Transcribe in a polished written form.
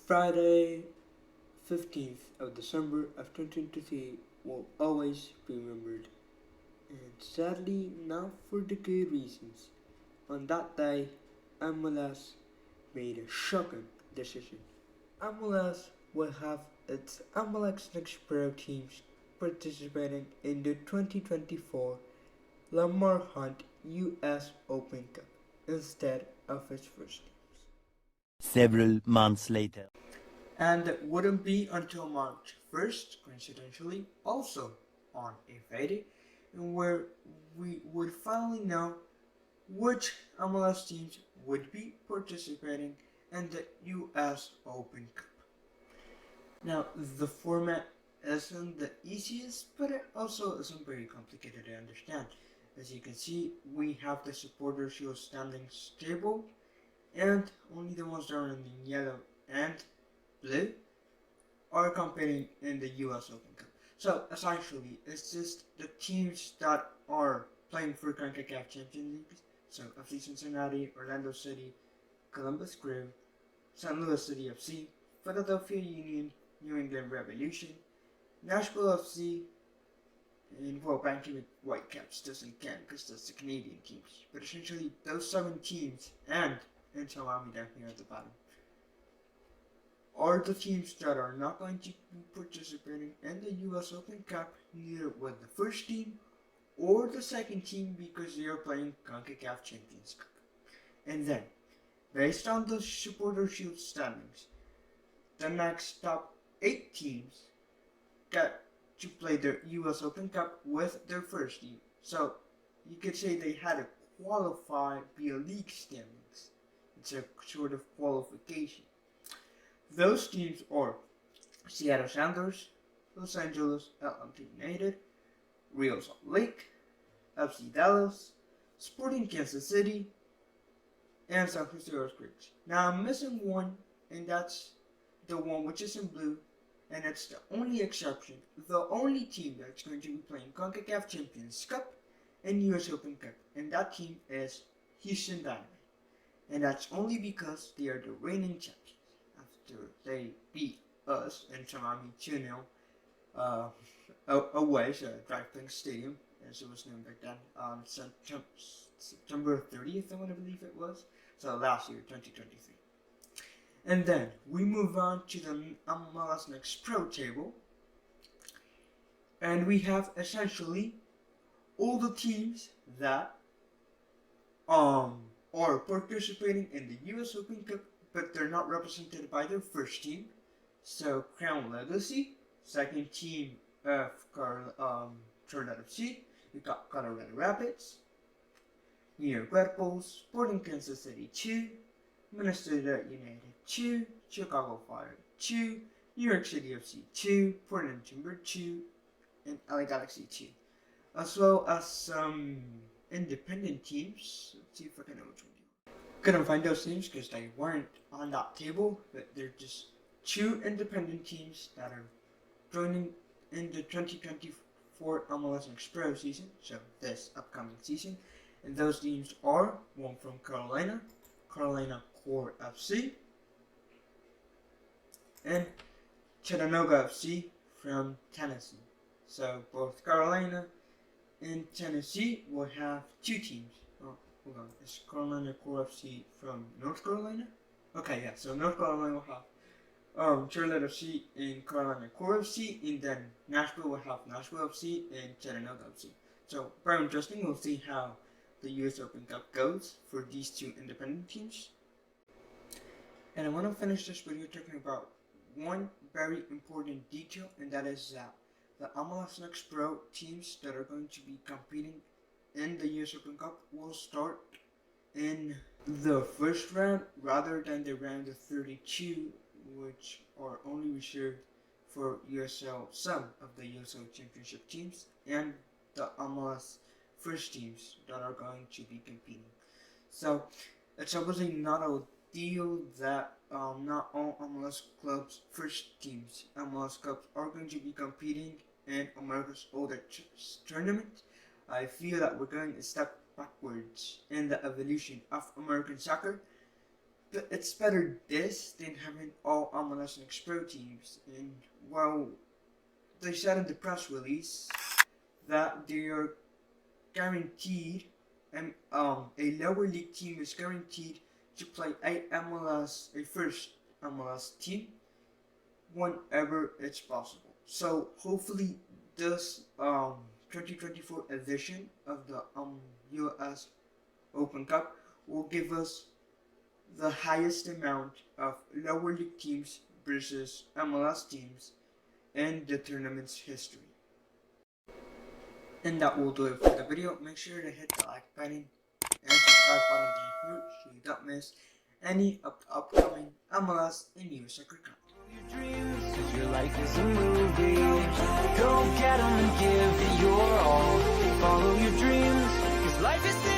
Friday, 15th of December of 2023 will always be remembered, and sadly not for the good reasons. On that day, MLS made a shocking decision. MLS will have its MLS Next Pro teams participating in the 2024 Lamar Hunt US Open Cup instead of its first teams. Several months later. And it wouldn't be until March 1st, coincidentally, also on a Friday, where we would finally know which MLS teams would be participating in the US Open Cup. Now, the format isn't the easiest, but it also isn't very complicated to understand. As you can see, we have the supporter shield standings table, and only the ones that are in yellow and blue are competing in the US Open Cup. So essentially, it's just the teams that are playing for CONCACAF Champions League. So FC Cincinnati, Orlando City, Columbus Crew, St. Louis City FC, Philadelphia Union, New England Revolution, Nashville FC, and well, Vancouver Whitecaps doesn't count because that's the Canadian teams. But essentially, those 7 teams and Inter Miami down here at the bottom are the teams that are not going to be participating in the US Open Cup, neither with the first team or the second team, because they are playing CONCACAF Champions Cup. And then, based on the supporter shield standings, the next top 8 teams get to play their US Open Cup with their first team. So, you could say they had to qualify via league standings. It's a sort of qualification. Those teams are Seattle Sounders, Los Angeles Atlanta United, Real Salt Lake, FC Dallas, Sporting Kansas City, and San Jose Earthquakes. Now I'm missing one, and that's the one which is in blue, and it's the only exception, the only team that's going to be playing CONCACAF Champions Cup and US Open Cup, and that team is Houston Dynamo. And that's only because they are the reigning champions. After they beat us in Miami 2-0 away at DraftKings Stadium, as it was known back then, on September 30th, I believe it was. So last year, 2023. And then we move on to the MLS Next Pro table, and we have essentially all the teams that are participating in the US Open Cup, but they're not represented by their first team. So Crown Legacy, second team of Tornado FC, we got Colorado Rapids, New York Red Bulls, Sporting Kansas City 2, Minnesota United 2, Chicago Fire 2, New York City FC 2, Portland Timber 2, and LA Galaxy 2. As well as some independent teams. Let's see if I can know which one. Couldn't find those teams because they weren't on that table, but they're just 2 independent teams that are joining in the 2024 MLS Next Pro season, so this upcoming season. And those teams are one from Carolina, Carolina Core FC, and Chattanooga FC from Tennessee. So both Carolina and Tennessee will have 2 teams. Hold on, is Carolina Core FC from North Carolina? Okay, yeah, so North Carolina will have Charlotte FC and Carolina Core FC, and then Nashville will have Nashville FC and Chattanooga FC. So, very interesting. We'll see how the US Open Cup goes for these 2 independent teams. And I want to finish this video talking about one very important detail, and that is that the MLS Next Pro teams that are going to be competing in the US Open Cup will start in the first round rather than the round of 32, which are only reserved for USL, some of the USL Championship teams and the MLS first teams that are going to be competing. So it's obviously not a deal that not all MLS clubs first teams MLS clubs are going to be competing in America's oldest tournament. I feel that we're going a step backwards in the evolution of American soccer, it's better this than having all MLS Next Pro teams. And well, they said in the press release that they are guaranteed, and a lower league team is guaranteed to play a first MLS team whenever it's possible. So hopefully this 2024 edition of the US Open Cup will give us the highest amount of lower league teams versus MLS teams in the tournament's history. And that will do it for the video. Make sure to hit the like button and subscribe button down here so you don't miss any upcoming MLS and US soccer content. Cause your life is a movie. Go get 'em and give it your all. Follow your dreams, cause life is